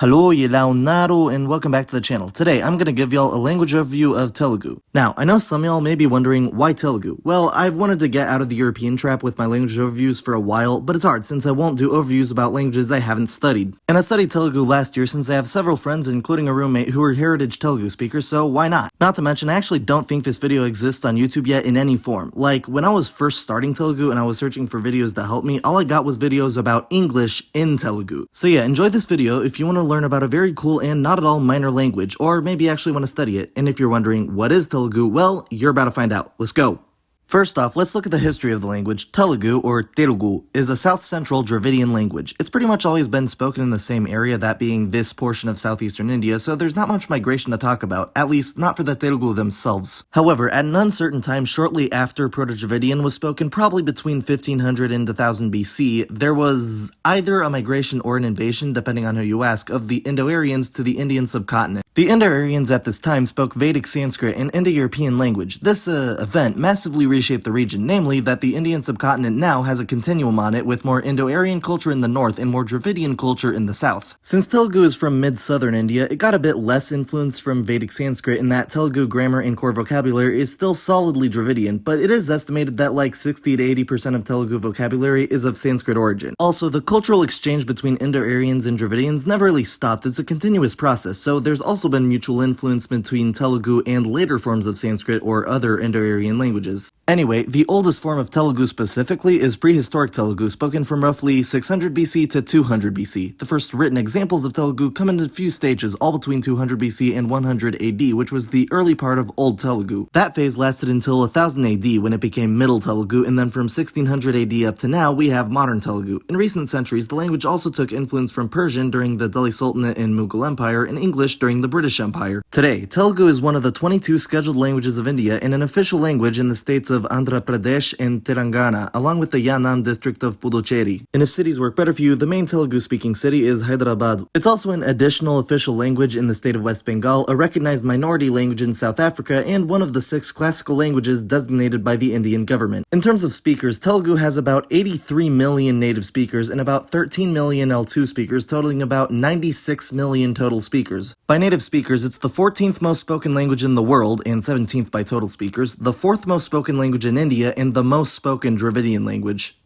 Hello, yellow naru, and welcome back to the channel. Today, I'm gonna give y'all a language overview of Telugu. Now, I know some of y'all may be wondering, why Telugu? Well, I've wanted to get out of the European trap with my language overviews for a while, but it's hard since I won't do overviews about languages I haven't studied. And I studied Telugu last year since I have several friends, including a roommate, who are heritage Telugu speakers, so why not? Not to mention, I actually don't think this video exists on YouTube yet in any form. Like, when I was first starting Telugu and I was searching for videos to help me, all I got was videos about English in Telugu. So yeah, enjoy this video if you want to learn about a very cool and not at all minor language, or maybe actually want to study it. And if you're wondering, what is Telugu? Well, you're about to find out. Let's go! First off, let's look at the history of the language. Telugu, or Telugu, is a south-central Dravidian language. It's pretty much always been spoken in the same area, that being this portion of southeastern India, so there's not much migration to talk about, at least not for the Telugu themselves. However, at an uncertain time shortly after Proto-Dravidian was spoken, probably between 1500 and 1000 BC, there was either a migration or an invasion, depending on who you ask, of the Indo-Aryans to the Indian subcontinent. The Indo-Aryans at this time spoke Vedic Sanskrit, an Indo-European language. This event massively reshaped the region, namely that the Indian subcontinent now has a continuum on it with more Indo-Aryan culture in the north and more Dravidian culture in the south. Since Telugu is from mid-southern India, it got a bit less influence from Vedic Sanskrit in that Telugu grammar and core vocabulary is still solidly Dravidian, but it is estimated that like 60 to 80% of Telugu vocabulary is of Sanskrit origin. Also, the cultural exchange between Indo-Aryans and Dravidians never really stopped. It's a continuous process, so there's also been mutual influence between Telugu and later forms of Sanskrit or other Indo-Aryan languages. Anyway, the oldest form of Telugu specifically is prehistoric Telugu, spoken from roughly 600 BC to 200 BC. The first written examples of Telugu come in a few stages, all between 200 BC and 100 AD, which was the early part of Old Telugu. That phase lasted until 1000 AD, when it became Middle Telugu, and then from 1600 AD up to now, we have Modern Telugu. In recent centuries, the language also took influence from Persian during the Delhi Sultanate and Mughal Empire, and English during the British Empire. Today, Telugu is one of the 22 scheduled languages of India and an official language in the states of Andhra Pradesh and Telangana, along with the Yanam district of Puducherry. And if cities work better for you, the main Telugu-speaking city is Hyderabad. It's also an additional official language in the state of West Bengal, a recognized minority language in South Africa, and one of the 6 classical languages designated by the Indian government. In terms of speakers, Telugu has about 83 million native speakers and about 13 million L2 speakers, totaling about 96 million total speakers. By native speakers, it's the 14th most spoken language in the world, and 17th by total speakers, the 4th most spoken language in India, and the most spoken Dravidian language.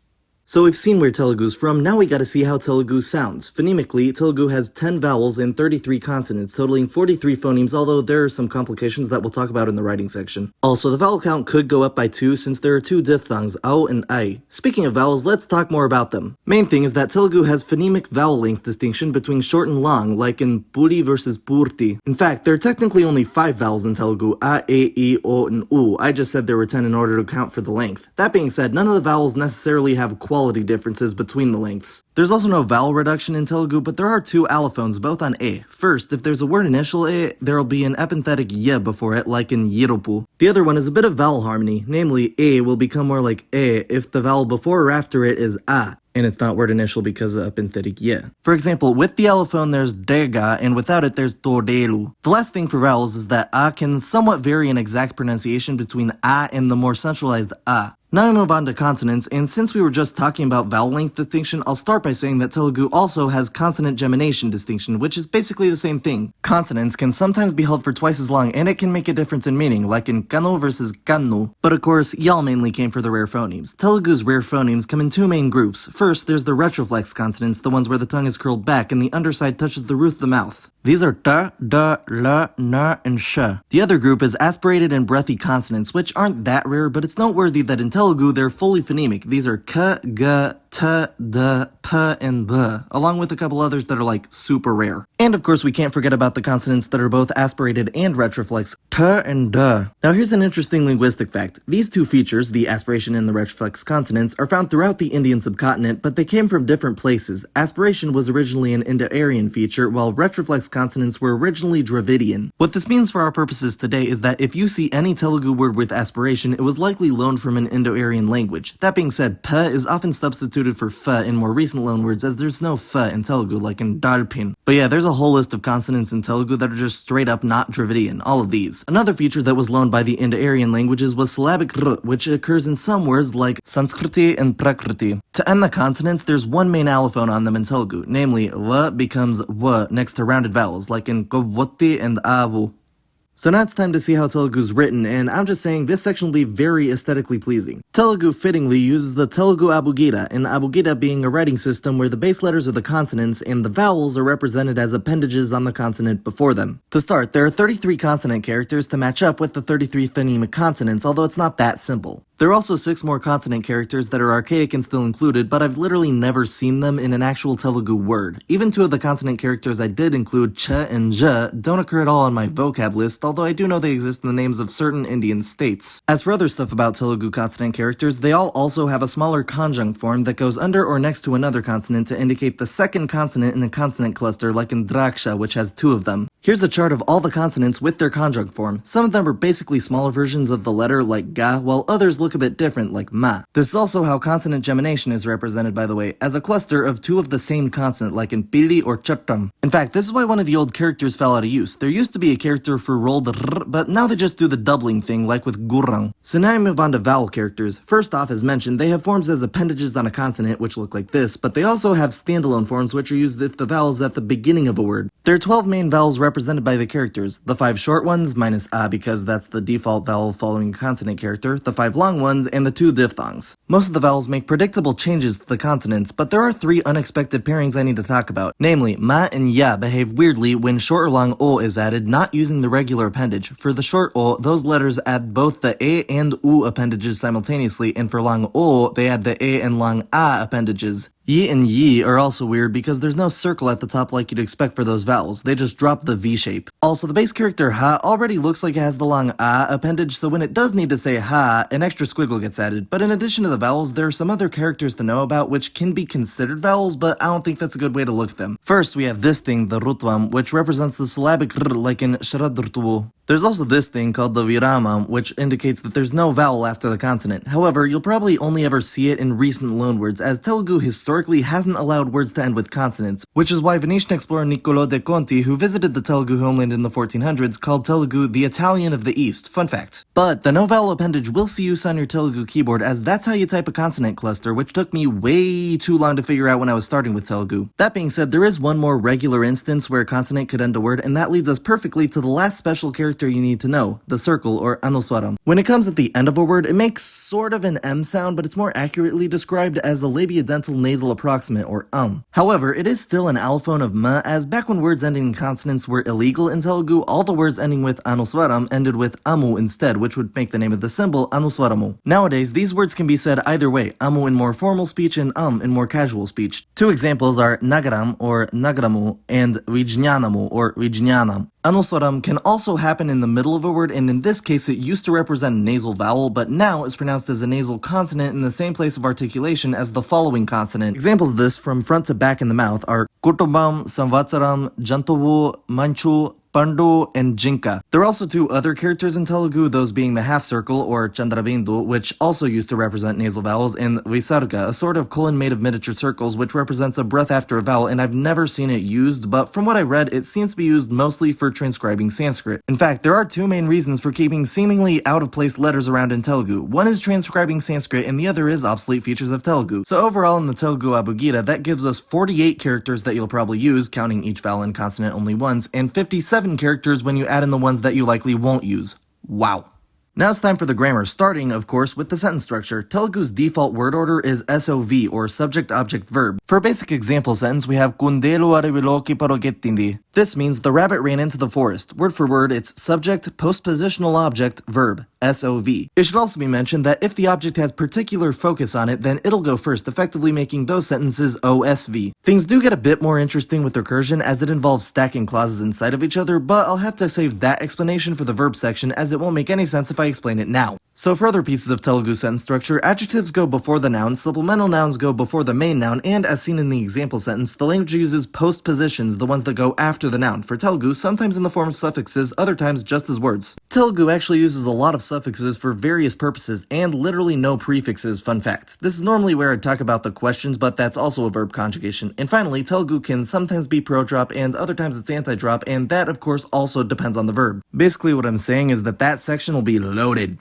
So we've seen where Telugu's from, now we gotta see how Telugu sounds. Phonemically, Telugu has 10 vowels and 33 consonants, totaling 43 phonemes, although there are some complications that we'll talk about in the writing section. Also, the vowel count could go up by 2 since there are 2 diphthongs, au and ai. Speaking of vowels, let's talk more about them. Main thing is that Telugu has phonemic vowel length distinction between short and long, like in puri versus purti. In fact, there are technically only 5 vowels in Telugu, a, e, I, o, and u. I just said there were 10 in order to account for the length. That being said, none of the vowels necessarily have quality differences between the lengths. There's also no vowel reduction in Telugu, but there are 2 allophones, both on a. First, if there's a word initial a, there'll be an epenthetic y before it, like in yirupu. The other one is a bit of vowel harmony, namely a will become more like e if the vowel before or after it is a, and it's not word initial because of epenthetic y. For example, with the allophone there's dega, and without it there's todelu. The last thing for vowels is that a can somewhat vary in exact pronunciation between a and the more centralized a. Now we move on to consonants, and since we were just talking about vowel length distinction, I'll start by saying that Telugu also has consonant gemination distinction, which is basically the same thing. Consonants can sometimes be held for twice as long, and it can make a difference in meaning, like in kanu versus kannu. But of course, y'all mainly came for the rare phonemes. Telugu's rare phonemes come in 2 main groups. First, there's the retroflex consonants, the ones where the tongue is curled back and the underside touches the roof of the mouth. These are ta, da, la, na, and sh. The other group is aspirated and breathy consonants, which aren't that rare, but it's noteworthy that in Telugu they're fully phonemic. These are k, g, t, d, p, and b, along with a couple others that are like super rare. And of course we can't forget about the consonants that are both aspirated and retroflex, t and d. Now here's an interesting linguistic fact. These 2 features, the aspiration and the retroflex consonants, are found throughout the Indian subcontinent, but they came from different places. Aspiration was originally an Indo-Aryan feature, while retroflex consonants were originally Dravidian. What this means for our purposes today is that if you see any Telugu word with aspiration, it was likely loaned from an Indo-Aryan language. That being said, p is often substituted for f in more recent loanwords, as there's no f in Telugu like in dalpin. But yeah, there's a whole list of consonants in Telugu that are just straight up not Dravidian, all of these. Another feature that was loaned by the Indo-Aryan languages was syllabic r, which occurs in some words like Sanskriti and Prakriti. To end the consonants, there's one main allophone on them in Telugu, namely l becomes w next to rounded vowels, like in Kovoti and Avu. So now it's time to see how Telugu's written, and I'm just saying this section will be very aesthetically pleasing. Telugu fittingly uses the Telugu Abugida, and Abugida being a writing system where the base letters are the consonants and the vowels are represented as appendages on the consonant before them. To start, there are 33 consonant characters to match up with the 33 phonemic consonants, although it's not that simple. There are also 6 more consonant characters that are archaic and still included, but I've literally never seen them in an actual Telugu word. Even 2 of the consonant characters I did include ch and j don't occur at all on my vocab list, although I do know they exist in the names of certain Indian states. As for other stuff about Telugu consonant characters, they all also have a smaller conjunct form that goes under or next to another consonant to indicate the second consonant in a consonant cluster, like in Draksha, which has 2 of them. Here's a chart of all the consonants with their conjunct form. Some of them are basically smaller versions of the letter, like ga, while others look a bit different, like ma. This is also how consonant gemination is represented, by the way, as a cluster of 2 of the same consonant, like in pili or chattam. In fact, this is why one of the old characters fell out of use. There used to be a character for rolled r, but now they just do the doubling thing, like with gurrang. So now I move on to vowel characters. First off, as mentioned, they have forms as appendages on a consonant, which look like this, but they also have standalone forms, which are used if the vowel is at the beginning of a word. There are 12 main vowels represented by the characters. The 5 short ones, minus a because that's the default vowel following a consonant character, the 5 long ones, and the 2 diphthongs. Most of the vowels make predictable changes to the consonants, but there are 3 unexpected pairings I need to talk about. Namely, ma and ya behave weirdly when short or long o is added, not using the regular appendage. For the short o, those letters add both the a and u appendages simultaneously, and for long o, they add the a and long a appendages. Yi and yi are also weird because there's no circle at the top like you'd expect for those vowels, they just drop the V shape. Also, the base character ha already looks like it has the long a appendage, so when it does need to say ha, an extra squiggle gets added. But in addition to the vowels, there are some other characters to know about which can be considered vowels, but I don't think that's a good way to look at them. First, we have this thing, the rutvam, which represents the syllabic r like in shradrtuvu. There's also this thing called the viramam, which indicates that there's no vowel after the consonant. However, you'll probably only ever see it in recent loanwords, as Telugu historically hasn't allowed words to end with consonants, which is why Venetian explorer Niccolò de Conti, who visited the Telugu homeland in the 1400s, called Telugu the Italian of the East. Fun fact. But the no vowel appendage will see use on your Telugu keyboard, as that's how you type a consonant cluster, which took me way too long to figure out when I was starting with Telugu. That being said, there is one more regular instance where a consonant could end a word, and that leads us perfectly to the last special character you need to know, the circle or anuswaram. When it comes at the end of a word, it makes sort of an M sound, but it's more accurately described as a labiodental nasal approximant or However, it is still an allophone of ma, as back when words ending in consonants were illegal in Telugu, all the words ending with anuswaram ended with amu instead, which would make the name of the symbol anuswaramu. Nowadays, these words can be said either way, amu in more formal speech and in more casual speech. 2 examples are nagaram or nagaramu and vijnanamu or vijnanam. Anuswaram can also happen in the middle of a word, and in this case it used to represent a nasal vowel, but now is pronounced as a nasal consonant in the same place of articulation as the following consonant. Examples of this from front to back in the mouth are Kutumbam, Samvatsaram, Jantuvu, Manchu, Pandu, and Jinka. There are also 2 other characters in Telugu, those being the half circle or Chandrabindu, which also used to represent nasal vowels, and Visarga, a sort of colon made of miniature circles, which represents a breath after a vowel, and I've never seen it used, but from what I read, it seems to be used mostly for transcribing Sanskrit. In fact, there are 2 main reasons for keeping seemingly out-of-place letters around in Telugu. One is transcribing Sanskrit, and the other is obsolete features of Telugu. So overall in the Telugu Abugida, that gives us 48 characters that you'll probably use, counting each vowel and consonant only once, and 57 characters when you add in the ones that you likely won't use. Wow. Now it's time for the grammar, starting, of course, with the sentence structure. Telugu's default word order is SOV, or subject-object-verb. For a basic example sentence, we have Kundelu arabiloki parogettindi. This means the rabbit ran into the forest. Word for word, it's subject, postpositional object, verb, SOV. It should also be mentioned that if the object has particular focus on it, then it'll go first, effectively making those sentences OSV. Things do get a bit more interesting with recursion, as it involves stacking clauses inside of each other, but I'll have to save that explanation for the verb section, as it won't make any sense if I explain it now. So for other pieces of Telugu sentence structure, adjectives go before the noun, supplemental nouns go before the main noun, and as seen in the example sentence, the language uses postpositions, the ones that go after the noun. For Telugu, sometimes in the form of suffixes, other times just as words. Telugu actually uses a lot of suffixes for various purposes, and literally no prefixes, fun fact. This is normally where I talk about the questions, but that's also a verb conjugation. And finally, Telugu can sometimes be pro-drop, and other times it's anti-drop, and that of course also depends on the verb. Basically what I'm saying is that section will be loaded.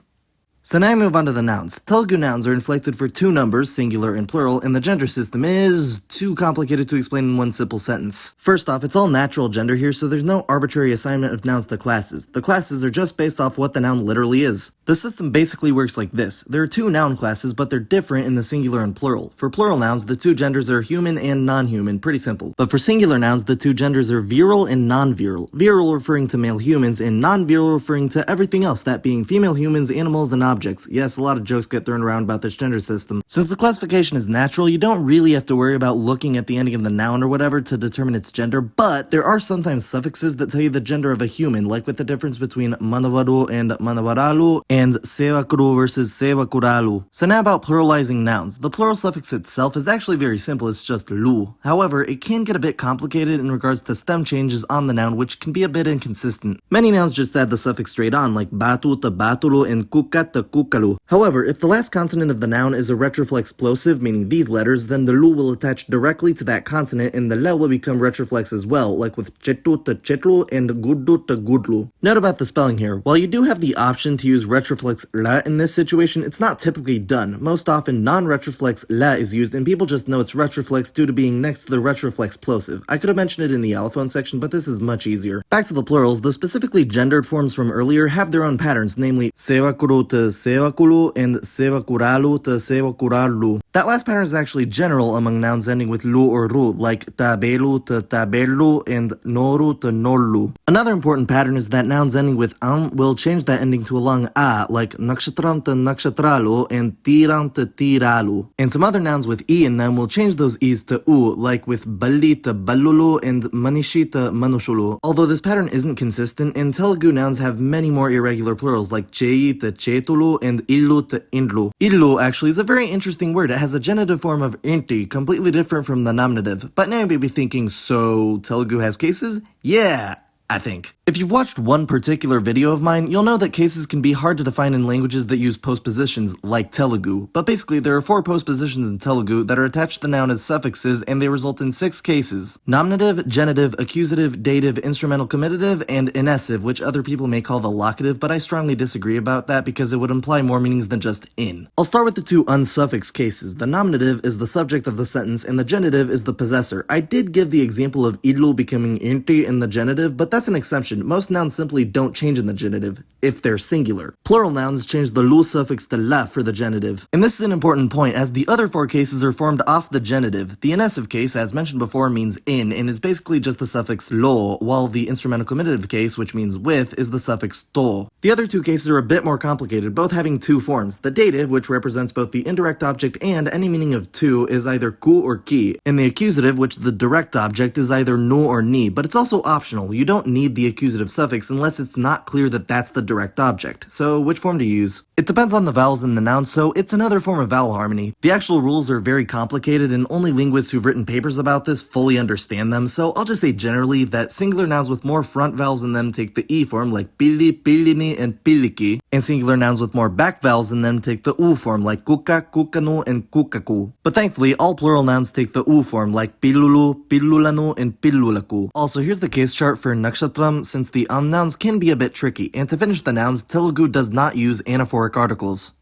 So now I move on to the nouns. Telugu nouns are inflected for two numbers, singular and plural, and the gender system is too complicated to explain in one simple sentence. First off, it's all natural gender here, so there's no arbitrary assignment of nouns to classes. The classes are just based off what the noun literally is. The system basically works like this. There are two noun classes, but they're different in the singular and plural. For plural nouns, the two genders are human and non-human, pretty simple. But for singular nouns, the two genders are virile and non-virile. Virile referring to male humans, and non-virile referring to everything else, that being female humans, animals, and objects. Yes, a lot of jokes get thrown around about this gender system. Since the classification is natural, you don't really have to worry about looking at the ending of the noun or whatever to determine its gender, but there are sometimes suffixes that tell you the gender of a human, like with the difference between manavaru and manavaralu, and sevakuru versus sevakuralu. So now about pluralizing nouns. The plural suffix itself is actually very simple, it's just lu. However, it can get a bit complicated in regards to stem changes on the noun, which can be a bit inconsistent. Many nouns just add the suffix straight on, like batu to batulu and kuka to kukalu. However, if the last consonant of the noun is a retroflex plosive, meaning these letters, then the lu will attach directly to that consonant and the le will become retroflex as well, like with chetu to chetlu and gudu to gudlu. Note about the spelling here. While you do have the option to use retroflex la in this situation, it's not typically done. Most often, non-retroflex la is used and people just know it's retroflex due to being next to the retroflex plosive. I could have mentioned it in the allophone section, but this is much easier. Back to the plurals, the specifically gendered forms from earlier have their own patterns, namely sevakuru to sevakulu and sevakuralu to sevakuralu. That last pattern is actually general among nouns ending with lu or ru, like tabelu to tabelu and noru to nollu. Another important pattern is that nouns ending with will change that ending to a long a, like nakshatram to nakshatralu and tiram to tiralu. And some other nouns with e in them will change those e's to u, like with balli to ballulu and manishi to manushulu. Although this pattern isn't consistent, in Telugu nouns have many more irregular plurals, like cheyi to chetulu and illu to indlu. Illu actually is a very interesting word. It has a genitive form of inti, completely different from the nominative. But now you may be thinking, so Telugu has cases? Yeah, I think. If you've watched one particular video of mine, you'll know that cases can be hard to define in languages that use postpositions, like Telugu. But basically, there are 4 postpositions in Telugu that are attached to the noun as suffixes, and they result in 6 cases. Nominative, genitive, accusative, dative, instrumental comitative, and inessive, which other people may call the locative, but I strongly disagree about that because it would imply more meanings than just in. I'll start with the 2 unsuffixed cases. The nominative is the subject of the sentence, and the genitive is the possessor. I did give the example of illu becoming inti in the genitive, but that's an exception. Most nouns simply don't change in the genitive, if they're singular. Plural nouns change the lu suffix to la for the genitive. And this is an important point, as the other 4 cases are formed off the genitive. The inessive case, as mentioned before, means in, and is basically just the suffix lo, while the instrumental comitative case, which means with, is the suffix to. The other 2 cases are a bit more complicated, both having 2 forms. The dative, which represents both the indirect object and any meaning of to, is either ku or ki, and the accusative, which the direct object, is either nu or ni, but it's also optional. You don't need the accusative suffix unless it's not clear that that's the direct object. So which form to use? It depends on the vowels in the noun, so it's another form of vowel harmony. The actual rules are very complicated and only linguists who've written papers about this fully understand them, so I'll just say generally that singular nouns with more front vowels in them take the e form, like pili, pilini, and piliki, and singular nouns with more back vowels in them take the u form, like kuka, kukanu, and kukaku. But thankfully, all plural nouns take the u form, like pilulu, pilulanu, and pilulaku. Also, here's the case chart for nakshatram, since the nouns can be a bit tricky, and to finish the nouns, Telugu does not use anaphoric articles.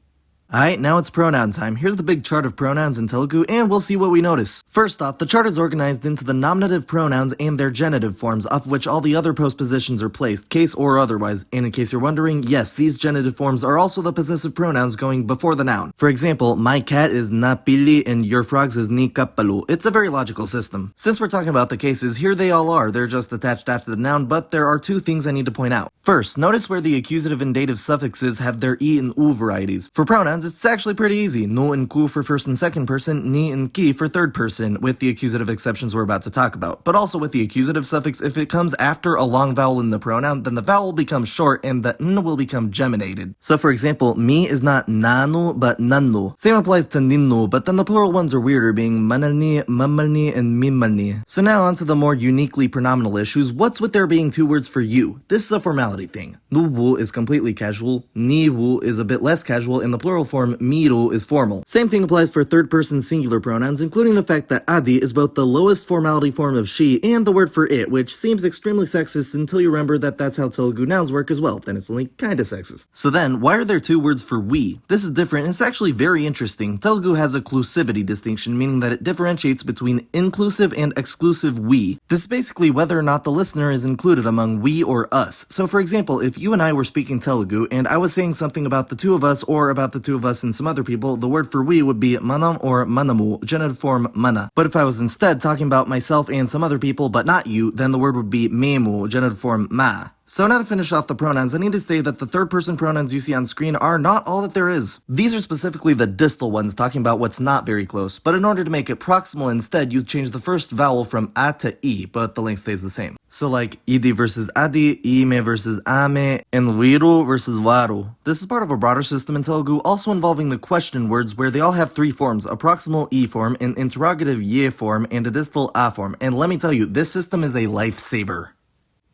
Alright, now it's pronoun time. Here's the big chart of pronouns in Telugu, and we'll see what we notice. First off, the chart is organized into the nominative pronouns and their genitive forms, off which all the other postpositions are placed, case or otherwise. And in case you're wondering, yes, these genitive forms are also the possessive pronouns going before the noun. For example, my cat is napili and your frogs is ni kapalu. It's a very logical system. Since we're talking about the cases, here they all are. They're just attached after the noun, but there are 2 things I need to point out. First, notice where the accusative and dative suffixes have their e and u varieties. For pronouns, pronouns, it's actually pretty easy. No and ku for first and second person, ni and ki for third person, with the accusative exceptions we're about to talk about. But also with the accusative suffix, if it comes after a long vowel in the pronoun, then the vowel will become short and the n will become geminated. So for example, me is not nanu, but nannu. Same applies to ninnu, but then the plural ones are weirder, being manalni, mamalni, and mimalni. So now onto the more uniquely pronominal issues. What's with there being two words for you? This is a formality thing. Nuvu is completely casual, nivu is a bit less casual, and the plural form miru is formal. Same thing applies for third person singular pronouns, including the fact that adi is both the lowest formality form of she and the word for it, which seems extremely sexist until you remember that that's how Telugu nouns work as well. Then it's only kinda sexist. So then, why are there two words for we? This is different, and it's actually very interesting. Telugu has a clusivity distinction, meaning that it differentiates between inclusive and exclusive we. This is basically whether or not the listener is included among we or us. So for example, if you and I were speaking Telugu, and I was saying something about the two of us or about the two of us and some other people, the word for we would be manam or manamu, genitive form mana. But if I was instead talking about myself and some other people but not you, then the word would be memu, genitive form ma. So now to finish off the pronouns, I need to say that the third person pronouns you see on screen are not all that there is. These are specifically the distal ones, talking about what's not very close, but in order to make it proximal instead, you change the first vowel from a to e, but the length stays the same. So like idi versus adi, ime versus ame, and wiru versus waru. This is part of a broader system in Telugu, also involving the question words where they all have three forms: a proximal e form, an interrogative ye form, and a distal a form. And let me tell you, this system is a lifesaver.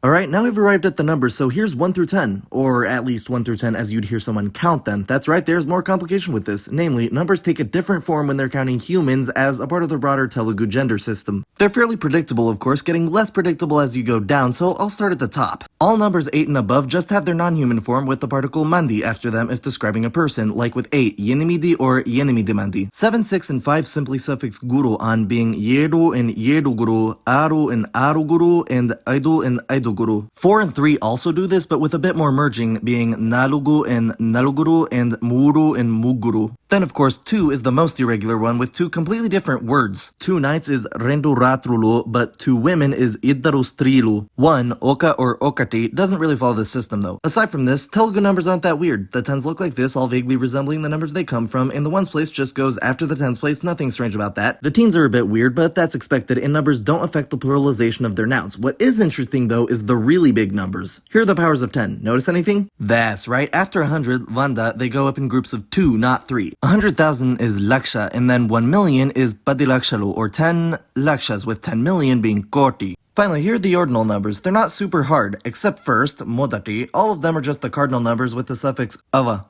Alright, now we've arrived at the numbers, so here's 1 through 10, or at least 1 through 10 as you'd hear someone count them. That's right, there's more complication with this. Namely, numbers take a different form when they're counting humans as a part of the broader Telugu gender system. They're fairly predictable, of course, getting less predictable as you go down, so I'll start at the top. All numbers 8 and above just have their non-human form with the particle mandi after them if describing a person, like with 8, yenimidi or yenimidimandi. 7, 6, and 5 simply suffix guru on, being yedu and yeduguru, aru and aruguru, and aidu and aidu guru. 4 and 3 also do this, but with a bit more merging, being nalugu and naluguru and muru and muguru. Then of course 2 is the most irregular one with two completely different words. 2 nights is rendu ratrulu, but 2 women is iddaru strilu. 1, oka or okati, doesn't really follow this system though. Aside from this, Telugu numbers aren't that weird. The tens look like this, all vaguely resembling the numbers they come from, and the ones place just goes after the tens place, nothing strange about that. The teens are a bit weird, but that's expected, and numbers don't affect the pluralization of their nouns. What is interesting though is the really big numbers. Here are the powers of 10. Notice anything? That's right, after 100, vanda, they go up in groups of 2, not 3. 100,000 is laksha, and then 1 million is padilakshalu, or 10 lakshas, with 10 million being koti. Finally, here are the ordinal numbers. They're not super hard, except first, modati. All of them are just the cardinal numbers with the suffix ava.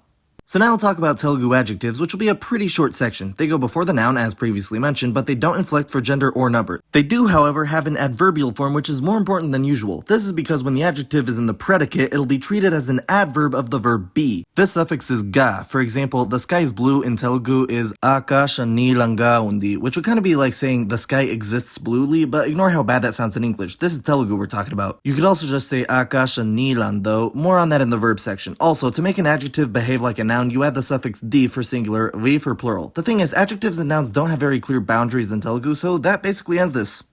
So now I'll talk about Telugu adjectives, which will be a pretty short section. They go before the noun, as previously mentioned, but they don't inflect for gender or number. They do, however, have an adverbial form, which is more important than usual. This is because when the adjective is in the predicate, it'll be treated as an adverb of the verb be. This suffix is ga. For example, the sky is blue in Telugu is akasha nilanga undi, which would kind of be like saying the sky exists bluely, but ignore how bad that sounds in English. This is Telugu we're talking about. You could also just say akasha nilan though, more on that in the verb section. Also, to make an adjective behave like a noun, you add the suffix di for singular, vi for plural. The thing is, adjectives and nouns don't have very clear boundaries in Telugu, so that basically ends this.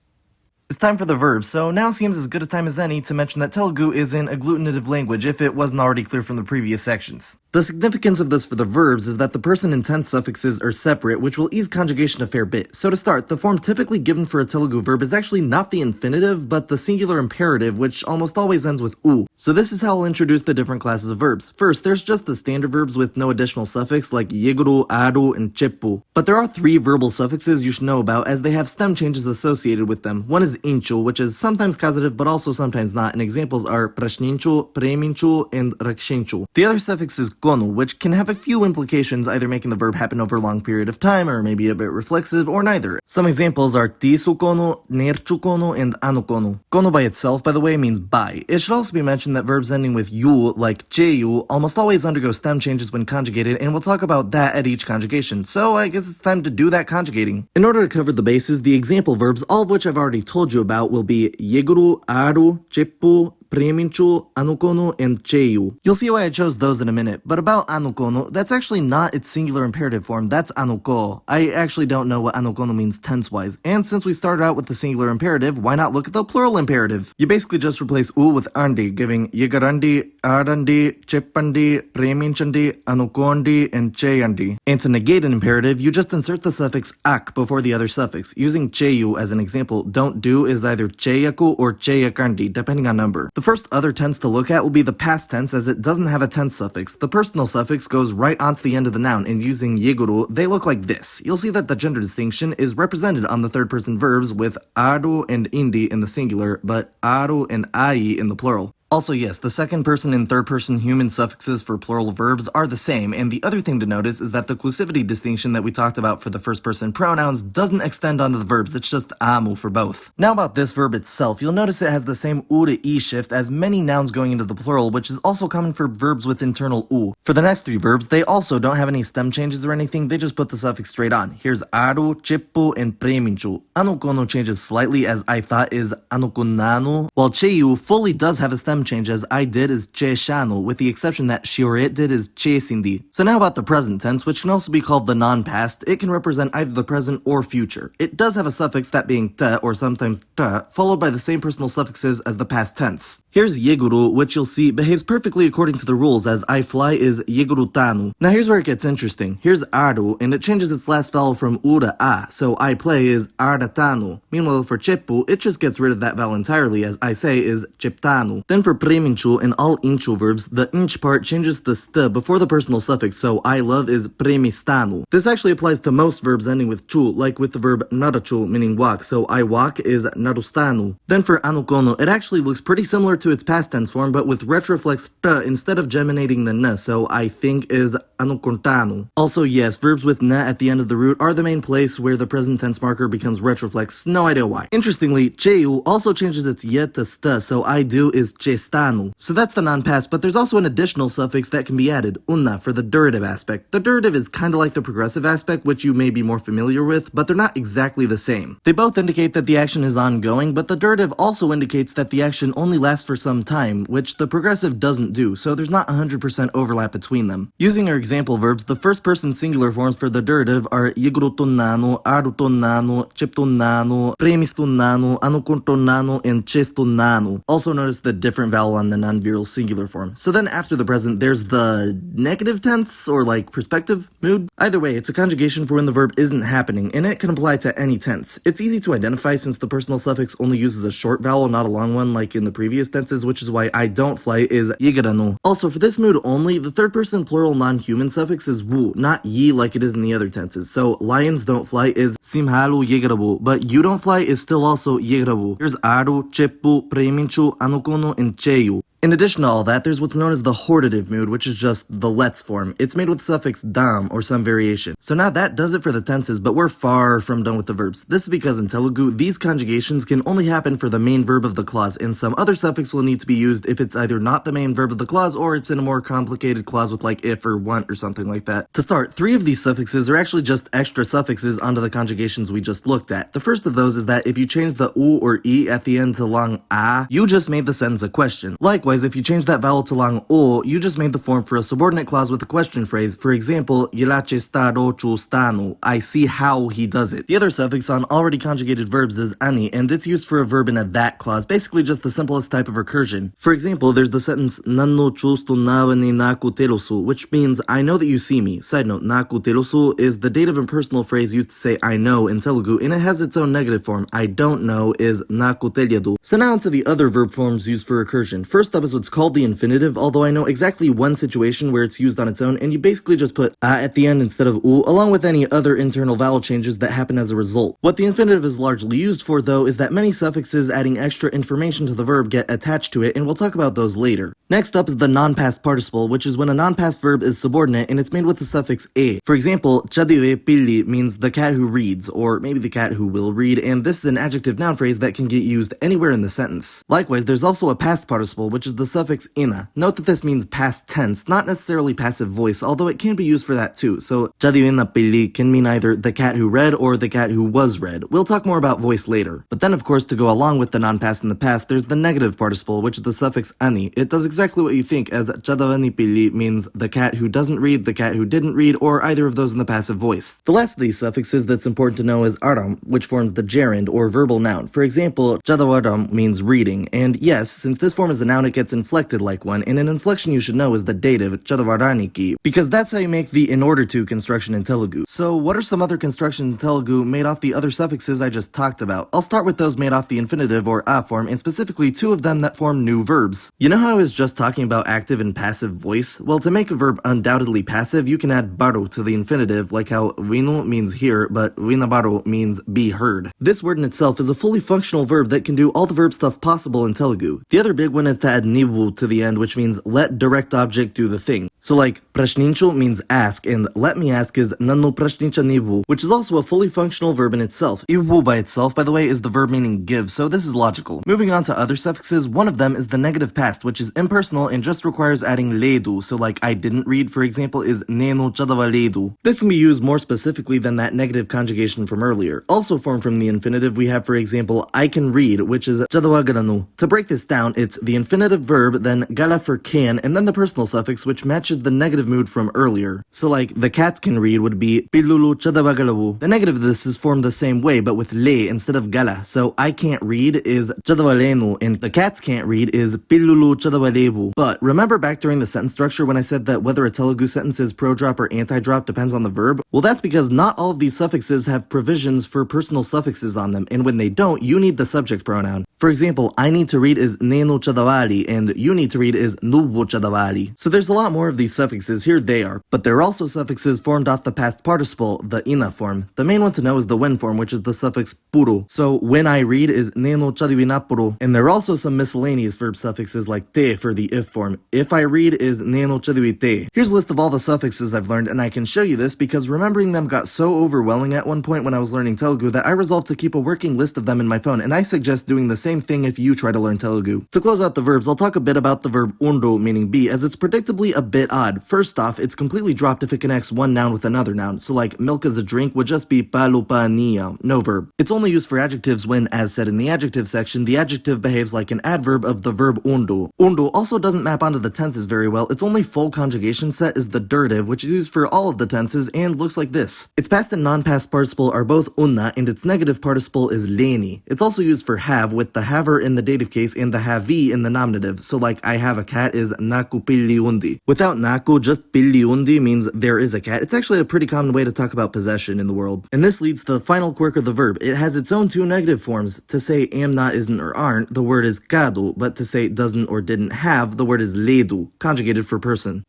It's time for the verbs, so now seems as good a time as any to mention that Telugu is an agglutinative language if it wasn't already clear from the previous sections. The significance of this for the verbs is that the person and tense suffixes are separate, which will ease conjugation a fair bit. So to start, the form typically given for a Telugu verb is actually not the infinitive, but the singular imperative, which almost always ends with u. So this is how I'll introduce the different classes of verbs. First, there's just the standard verbs with no additional suffix like yeguru, aru, and cheppu. But there are 3 verbal suffixes you should know about as they have stem changes associated with them. One is inchu, which is sometimes causative but also sometimes not, and examples are prashninchu, preminchu, and rakshinchu. The other suffix is konu, which can have a few implications, either making the verb happen over a long period of time or maybe a bit reflexive, or neither. Some examples are tisu konu, nerchu konu, and anu konu. Konu by itself, by the way, means by. It should also be mentioned that verbs ending with yu, like cheyu, almost always undergo stem changes when conjugated, and we'll talk about that at each conjugation, so I guess it's time to do that conjugating. In order to cover the bases, the example verbs, all of which I've already told you about, will be yeguru, aru, cheppu, preminchu, anukono, and cheyu. You'll see why I chose those in a minute, but about anukono, that's actually not its singular imperative form, that's anuko. I actually don't know what anukono means tense-wise, and since we started out with the singular imperative, why not look at the plural imperative? You basically just replace u with andi, giving yigarandi, arandi, chepandi, preminchandi, anukondi, and cheyandi. And to negate an imperative, you just insert the suffix ak before the other suffix. Using cheyu as an example, don't do is either cheyaku or cheyakandi, depending on number. The first other tense to look at will be the past tense, as it doesn't have a tense suffix. The personal suffix goes right onto the end of the noun, and using yeguru, they look like this. You'll see that the gender distinction is represented on the third person verbs with aru and indi in the singular, but aru and ai in the plural. Also, yes, the second person and third person human suffixes for plural verbs are the same, and the other thing to notice is that the clusivity distinction that we talked about for the first person pronouns doesn't extend onto the verbs, it's just amu for both. Now about this verb itself, you'll notice it has the same u to e shift as many nouns going into the plural, which is also common for verbs with internal u. For the next three verbs, they also don't have any stem changes or anything, they just put the suffix straight on. Here's aru, chippu, and preminchu. Anukono changes slightly, as I thought is anukonanu, while cheyu fully does have a stem change, as I did is che shanu, with the exception that shioret did is che sindi. So now about the present tense, which can also be called the non-past. It can represent either the present or future. It does have a suffix, that being te or sometimes ta, followed by the same personal suffixes as the past tense. Here's yeguru, which you'll see behaves perfectly according to the rules, as I fly is yegurutanu. Now here's where it gets interesting. Here's aru, and it changes its last vowel from u to a, so I play is ardatanu. Meanwhile for cheppu, it just gets rid of that vowel entirely, as I say is cheptanu. Then for preminchu and all inchu verbs, the inch part changes the st before the personal suffix, so I love is premistanu. This actually applies to most verbs ending with chu, like with the verb narachu, meaning walk, so I walk is narustanu. Then for anukono, it actually looks pretty similar to its past tense form, but with retroflex t instead of geminating the n, so I think is anukontanu. Also, yes, verbs with na at the end of the root are the main place where the present tense marker becomes retroflex, no idea why. Interestingly, cheyu also changes its ye to st, so I do is chestanu. So that's the non-past, but there's also an additional suffix that can be added, unna, for the durative aspect. The durative is kind of like the progressive aspect, which you may be more familiar with, but they're not exactly the same. They both indicate that the action is ongoing, but the durative also indicates that the action only lasts for some time, which the progressive doesn't do, so there's not 100% overlap between them. Using our example verbs, the first person singular forms for the durative are yigurutunnanu, arutunnanu, chiptunnanu, premistunnanu, anukuntunnanu, and chestunnanu. Also notice the different vowel on the non-virile singular form. So then after the present, there's the negative tense, or like perspective, mood. Either way, it's a conjugation for when the verb isn't happening, and it can apply to any tense. It's easy to identify since the personal suffix only uses a short vowel, not a long one like in the previous tenses, which is why I don't fly is yigaranu. Also, for this mood only, the third person plural non-human suffix is wu, not yi like it is in the other tenses. So lions don't fly is simhalu yigarabu, but you don't fly is still also yigarabu. Here's aru, cheppu, preminchu, anukono, and cheyu. In addition to all that, there's what's known as the hortative mood, which is just the let's form. It's made with the suffix dam or some variation. So now that does it for the tenses, but we're far from done with the verbs. This is because in Telugu, these conjugations can only happen for the main verb of the clause, and some other suffix will need to be used if it's either not the main verb of the clause or it's in a more complicated clause with like if or want or something like that. To start, 3 of these suffixes are actually just extra suffixes onto the conjugations we just looked at. The first of those is that if you change the u or e at the end to long a, you just made the sentence a question. Likewise, if you change that vowel to long o, you just made the form for a subordinate clause with a question phrase. For example, Yilache stado chustanu. I see how he does it. The other suffix on already conjugated verbs is ani, and it's used for a verb in a that clause, basically just the simplest type of recursion. For example, there's the sentence nanno chustu navani naku telusu, which means I know that you see me. Side note, naku telusu is the dative impersonal phrase used to say I know in Telugu, and it has its own negative form. I don't know is naku telyadu. So now onto the other verb forms used for recursion. First up is what's called the infinitive, although I know exactly one situation where it's used on its own, and you basically just put a at the end instead of u, along with any other internal vowel changes that happen as a result. What the infinitive is largely used for, though, is that many suffixes adding extra information to the verb get attached to it, and we'll talk about those later. Next up is the non-past participle, which is when a non-past verb is subordinate and it's made with the suffix e. For example, chadive pilli means the cat who reads, or maybe the cat who will read, and this is an adjective noun phrase that can get used anywhere in the sentence. Likewise, there's also a past participle, which is is the suffix ina. Note that this means past tense, not necessarily passive voice, although it can be used for that too. So, jadi vin na pili can mean either the cat who read or the cat who was read. We'll talk more about voice later. But then, of course, to go along with the non-past in the past, there's the negative participle, which is the suffix ani. It does exactly what you think, as jadavani pili means the cat who doesn't read, the cat who didn't read, or either of those in the passive voice. The last of these suffixes that's important to know is aram, which forms the gerund or verbal noun. For example, jadawaram means reading, and yes, since this form is the noun, it gets inflected like one, and an inflection you should know is the dative, jadawaraniki, because that's how you make the in order to construction in Telugu. So what are some other constructions in Telugu made off the other suffixes I just talked about? I'll start with those made off the infinitive or a form, and specifically two of them that form new verbs. You know how I was just talking about active and passive voice? Well, to make a verb undoubtedly passive, you can add baru to the infinitive, like how vinu means hear, but vinabaru means be heard. This word in itself is a fully functional verb that can do all the verb stuff possible in Telugu. The other big one is to add nivu to the end, which means let direct object do the thing. So like, prashnincho means ask, and let me ask is nanu prashnincha nivu, which is also a fully functional verb in itself. Ivu by itself, by the way, is the verb meaning give, so this is logical. Moving on to other suffixes, one of them is the negative past, which is impersonal and just requires adding ledu, so like I didn't read, for example, is nenu chadava ledu. This can be used more specifically than that negative conjugation from earlier. Also formed from the infinitive, we have, for example, I can read, which is chadawa garanu. To break this down, it's the infinitive verb, then gala for can, and then the personal suffix, which matches the negative mood from earlier. So like, the cats can read would be pilulu chadawa galawu. The negative of this is formed the same way, but with le instead of gala. So I can't read is chadawa lenu, and the cats can't read is pilulu chadawa levu. But remember back during the sentence structure when I said that whether a Telugu sentence is pro-drop or anti-drop depends on the verb? Well, that's because not all of these suffixes have provisions for personal suffixes on them, and when they don't, you need the subject pronoun. For example, I need to read is nenu chadawali, and you need to read is nuvu chadawali. So there's a lot more of these suffixes, here they are, but there are also suffixes formed off the past participle, the ina form. The main one to know is the when form, which is the suffix puru. So when I read is nenu chadivinapuru, and there are also some miscellaneous verb suffixes like te for the if form. If I read is nenu chadivite. Here's a list of all the suffixes I've learned, and I can show you this because remembering them got so overwhelming at one point when I was learning Telugu that I resolved to keep a working list of them in my phone, and I suggest doing the same thing if you try to learn Telugu. To close out the verbs, I'll talk a bit about the verb undo, meaning be, as it's predictably a bit odd. First off, it's completely dropped if it connects one noun with another noun, so like milk as a drink would just be palupania, no verb. It's only used for adjectives when, as said in the adjective section, the adjective behaves like an adverb of the verb undo. Undo also doesn't map onto the tenses very well. Its only full conjugation set is the durative, which is used for all of the tenses and looks like this. Its past and non-past participle are both unna, and its negative participle is leni. It's also used for have, with the haver in the dative case and the havi in the nominative. So like I have a cat is naku pilliundi. Without naku, just pilliundi means there is a cat. It's actually a pretty common way to talk about possession in the world. And this leads to the final quirk of the verb. It has its own two negative forms. To say am not, isn't, or aren't, the word is kadu, but to say doesn't or didn't have, the word is ledu, conjugated for person.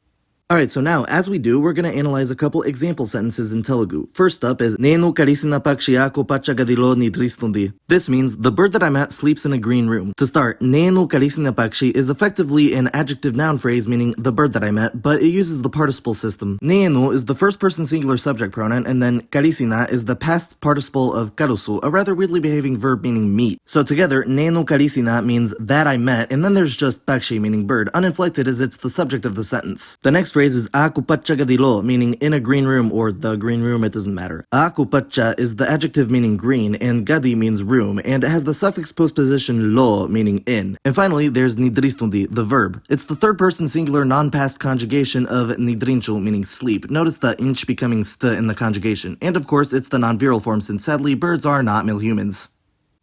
Alright, so now, as we do, we're gonna analyze a couple example sentences in Telugu. First up is Nenu karisina pakshi ako pachagadilo nidristundi. This means the bird that I met sleeps in a green room. To start, Nenu karisina pakshi is effectively an adjective noun phrase meaning the bird that I met, but it uses the participle system. Nenu is the first person singular subject pronoun, and then karisina is the past participle of karusu, a rather weirdly behaving verb meaning meet. So together, Nenu karisina means that I met, and then there's just pakshi meaning bird, uninflected as it's the subject of the sentence. The next phrase is aku pachagadilo, meaning in a green room or the green room, it doesn't matter. Aku pacha is the adjective meaning green, and gadi means room, and it has the suffix postposition lo, meaning in. And finally, there's nidristundi, the verb. It's the third person singular non-past conjugation of nidrinchu, meaning sleep. Notice the inch becoming st in the conjugation. And of course, it's the non-viral form since sadly, birds are not male humans.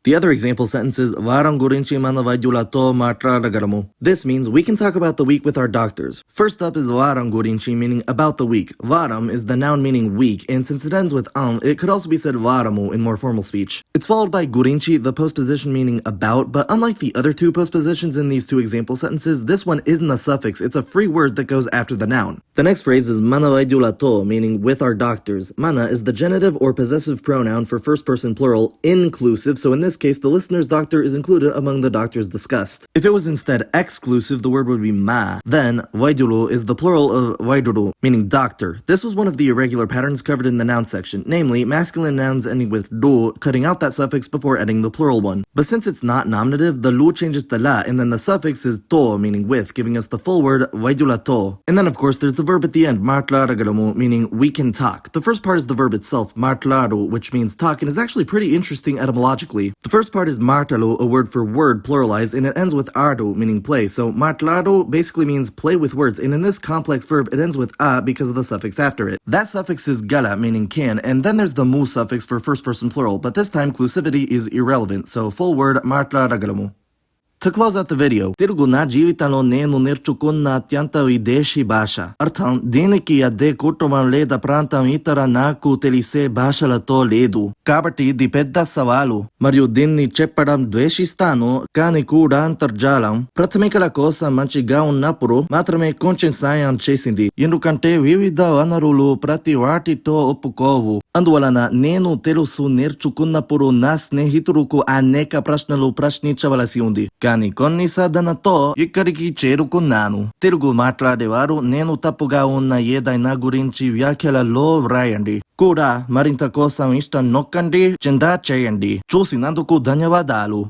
The other example sentence is Varam gurinchi manavaidulato matraragaramu. This means we can talk about the week with our doctors. First up is Varam gurinchi, meaning about the week. Varam is the noun meaning week, and since it ends with it could also be said varamu in more formal speech. It's followed by gurinchi, the postposition meaning about, but unlike the other two postpositions in these two example sentences, this one isn't a suffix, it's a free word that goes after the noun. The next phrase is manavaidulato, meaning with our doctors. Mana is the genitive or possessive pronoun for first person plural, inclusive, so in this this case, the listener's doctor is included among the doctors discussed. If it was instead exclusive, the word would be ma. Then, waiduru is the plural of waiduru, meaning doctor. This was one of the irregular patterns covered in the noun section, namely masculine nouns ending with do, cutting out that suffix before adding the plural one. But since it's not nominative, the lu changes to la, and then the suffix is to, meaning with, giving us the full word waidulato. And then of course there's the verb at the end, martlaragalamu, meaning we can talk. The first part is the verb itself, martlaru, which means talk, and is actually pretty interesting etymologically. The first part is martalu, a word for word pluralized, and it ends with ardu, meaning play. So martlaru basically means play with words, and in this complex verb it ends with a because of the suffix after it. That suffix is gala, meaning can, and then there's the mu suffix for first person plural, but this time clusivity is irrelevant, so full word martlaragalamu. To close out the video, Telugu na జీవితంలో నేను నేర్చుకున్న అత్యంత విదేశీ భాష. అర్థం దీనికి అదే కుటుంబం లేదా ప్రాంతం ఇతర నాకు తెలిసే భాషలతో లేదు. కాబట్టి ఇది పెద్ద సవాలు. మరియు దీన్ని చెప్పడం ద్వేషిస్తాను, కానీ కూడా అంతర్జాలం ప్రాథమికల కోసం మంచిగా ఉన్నప్పుడు మాత్రమే కొంచెం సాయం చేసింది. ఎందుకంటే వివిధ వనరులు ప్రతి వాటితో ఒప్పుకోవు. అందువలన నేను తెలుసు నేర్చుకున్నప్పుడు నా స్నేహితులకు అనేక ప్రశ్నలు ప్రశ్నించవలసి ఉంది. కానీ కొన్ని సాధనతో ఇక్కడికి చేరుకున్నాను. తెలుగు మాట్లాడేవారు నేను తప్పుగా ఉన్న ఏదైనా గురించి వ్యాఖ్యలలో వ్రాయండి. కూడా మరింత కోసం ఇష్టం నొక్కండి, చెందా చేయండి. చూసినందుకు ధన్యవాదాలు.